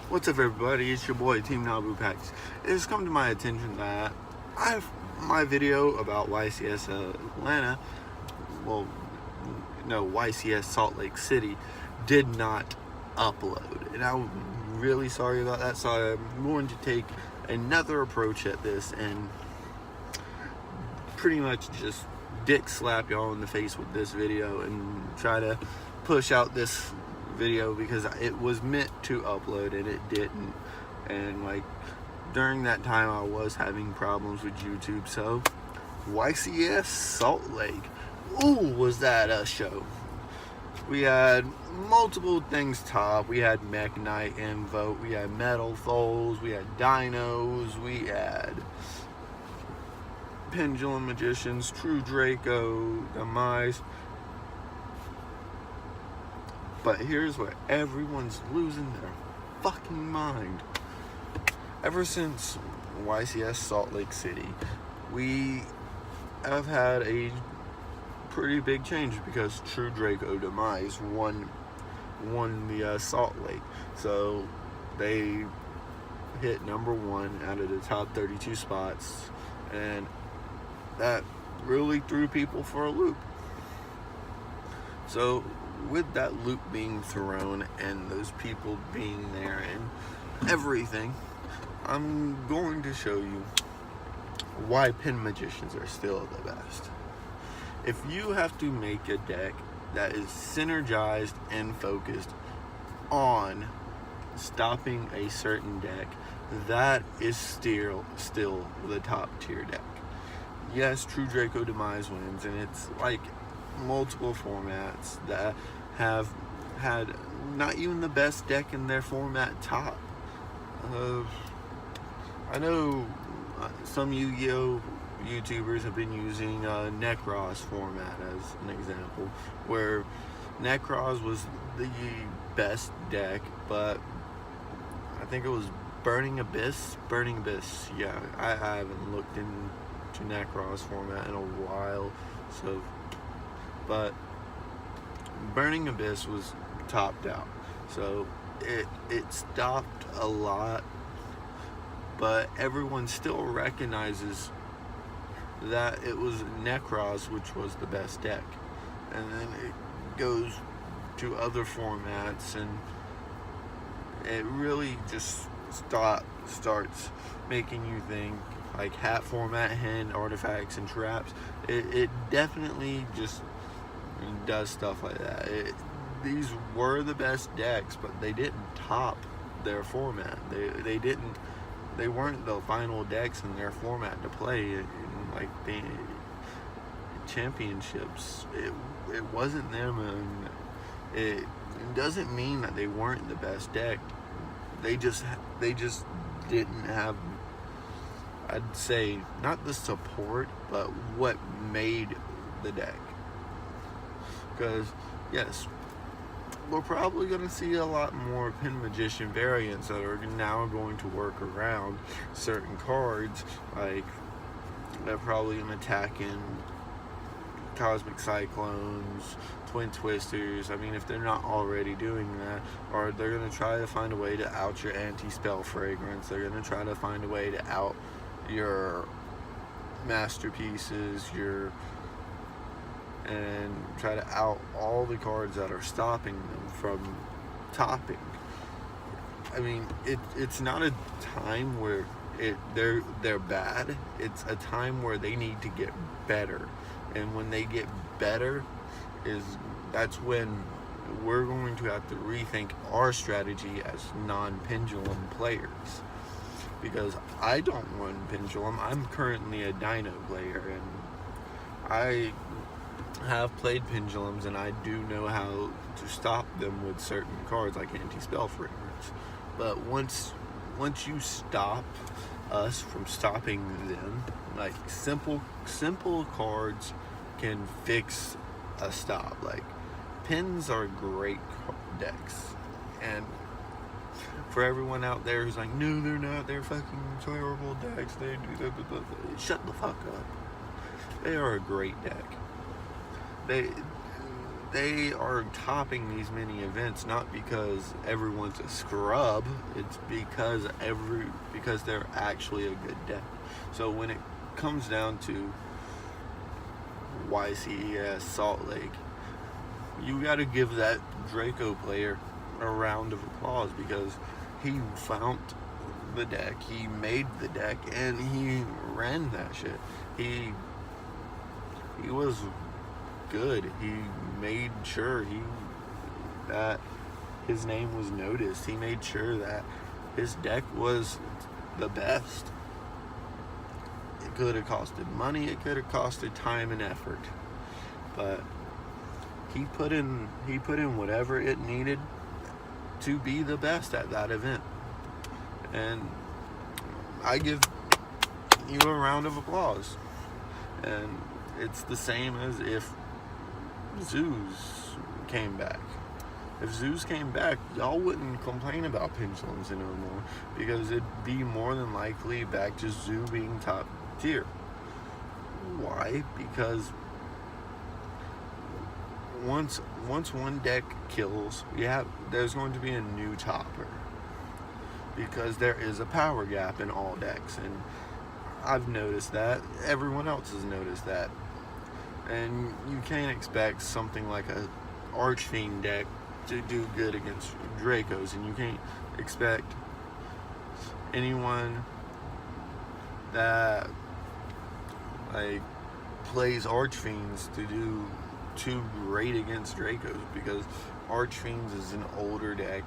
What's up, everybody? It's your boy Team Nabu Packs. It has come to my attention that my video about YCS Atlanta, YCS Salt Lake City, did not upload, and I'm really sorry about that. So I'm going to take another approach at this and pretty much just dick slap y'all in the face with this video and try to push out this video because it was meant to upload and it didn't. And like during that time I was having problems with YouTube. So YCS Salt Lake, ooh, was that a show. We had multiple things top. We had Mech Knight Invoke, we had Metal Foals, we had Dinos, we had Pendulum Magicians, True Draco, Demise. But here's where everyone's losing their fucking mind. Ever since YCS Salt Lake City, we have had a pretty big change because True Draco Demise won the Salt Lake. So they hit #1 out of the top 32 spots, and that really threw people for a loop. So with that loop being thrown and those people being there and everything, I'm going to show you why Pin Magicians are still the best. If you have to make a deck that is synergized and focused on stopping a certain deck, that is still the top tier deck. Yes, True Draco Demise wins, and it's like multiple formats that have had not even the best deck in their format top. I know some Yu-Gi-Oh! YouTubers have been using Necros format as an example, where Necros was the best deck, but I think it was Burning Abyss, yeah, I haven't looked into Necros format in a while, so, but Burning Abyss was topped out, so it stopped a lot, but everyone still recognizes that it was Necros which was the best deck. And then it goes to other formats, and it really just starts making you think, like hat format, hand, artifacts, and traps. It definitely just does stuff like that. These were the best decks, but they didn't top their format. They weren't the final decks in their format to play in like the championships. It wasn't them, and it doesn't mean that they weren't the best deck. They just didn't have, I'd say, not the support, but what made the deck. Because yes, we're probably going to see a lot more Pin Magician variants that are now going to work around certain cards. Like they're probably going to attack in Cosmic Cyclones, Twin Twisters. I mean, if they're not already doing that, or they're going to try to find a way to out your Anti-Spell Fragrance. They're going to try to find a way to out your Masterpieces, and try to out all the cards that are stopping them from topping. I mean, it's not a time where they're bad. It's a time where they need to get better, and when they get better, that's when we're going to have to rethink our strategy as non-pendulum players. Because I don't run pendulum. I'm currently a Dino player, and I have played pendulums, and I do know how to stop them with certain cards like Anti-Spell Fragrance. But once you stop us from stopping them, like simple cards can fix a stop. Like pins are great decks, and for everyone out there who's like, no, they're not, they're fucking terrible decks, they do that, shut the fuck up. They are a great deck. they are topping these mini events not because everyone's a scrub. It's because they're actually a good deck. So when it comes down to Ycs Salt Lake, you got to give that Draco player a round of applause because he found the deck, he made the deck, and he ran that shit. He was good. He made sure that his name was noticed. He made sure that his deck was the best. It could have costed money, it could have costed time and effort, but he put in whatever it needed to be the best at that event. And I give you a round of applause. And it's the same as if Zeus came back. If Zeus came back, y'all wouldn't complain about pendulums anymore because it'd be more than likely back to Zeus being top tier. Why? Because once one deck kills, there's going to be a new topper because there is a power gap in all decks, and I've noticed that. Everyone else has noticed that. And you can't expect something like a Archfiend deck to do good against Dracos, and you can't expect anyone that like plays Archfiends to do too great against Dracos, because Archfiends is an older deck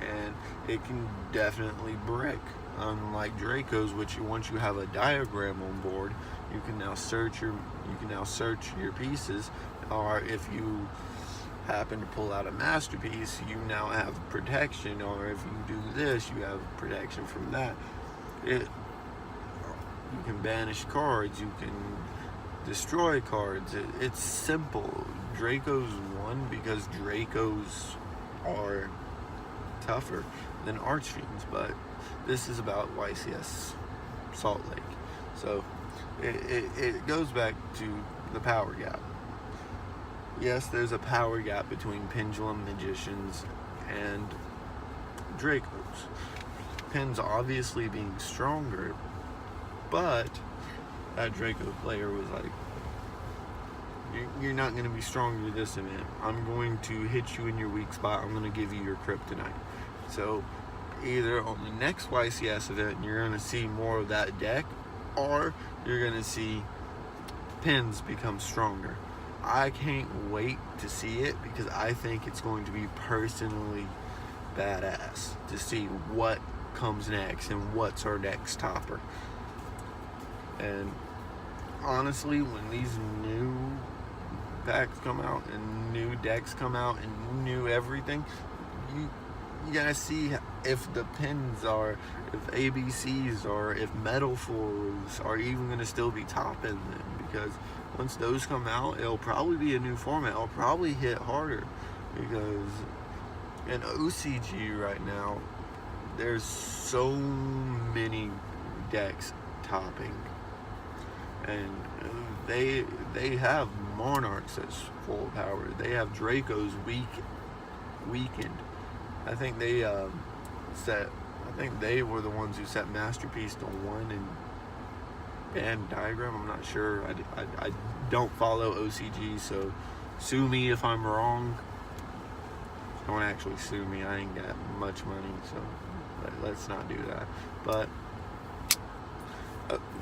and it can definitely brick. Unlike Dracos, which once you have a diagram on board, you can now search your pieces, or if you happen to pull out a masterpiece, you now have protection, or if you do this, you have protection from that. You can banish cards, you can destroy cards. It's simple. Dracos won because Dracos are tougher than Archfiends, but this is about Ycs Salt Lake. So it goes back to the power gap. Yes, there's a power gap between Pendulum, Magicians, and Dracos. Pens obviously being stronger, but that Draco player was like, you're not going to be stronger this event. I'm going to hit you in your weak spot. I'm going to give you your kryptonite. So either on the next YCS event you're going to see more of that deck, or you're going to see pins become stronger. I can't wait to see it because I think it's going to be personally badass to see what comes next and what's our next topper. And honestly, when these new packs come out and new decks come out and new everything, you gotta see if the pins are, if ABCs or if metal foils are even gonna still be topping them, because once those come out, it'll probably be a new format. It'll probably hit harder because in OCG right now, there's so many decks topping, and they have Monarchs that's full power. They have Dracos weakened. I think they were the ones who set Masterpiece to 1 and banned Diagram. I'm not sure. I don't follow OCG, so sue me if I'm wrong. Don't actually sue me. I ain't got much money, so let's not do that. But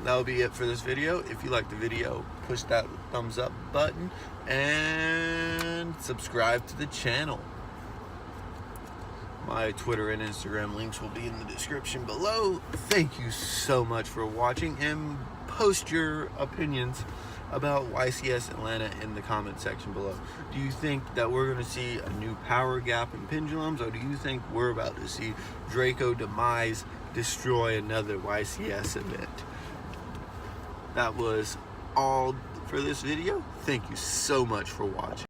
that'll be it for this video. If you liked the video, push that thumbs up button and subscribe to the channel. My Twitter and Instagram links will be in the description below. Thank you so much for watching, and post your opinions about YCS Atlanta in the comment section below. Do you think that we're going to see a new power gap in pendulums, or do you think we're about to see Draco Demise destroy another YCS event? That was all for this video. Thank you so much for watching.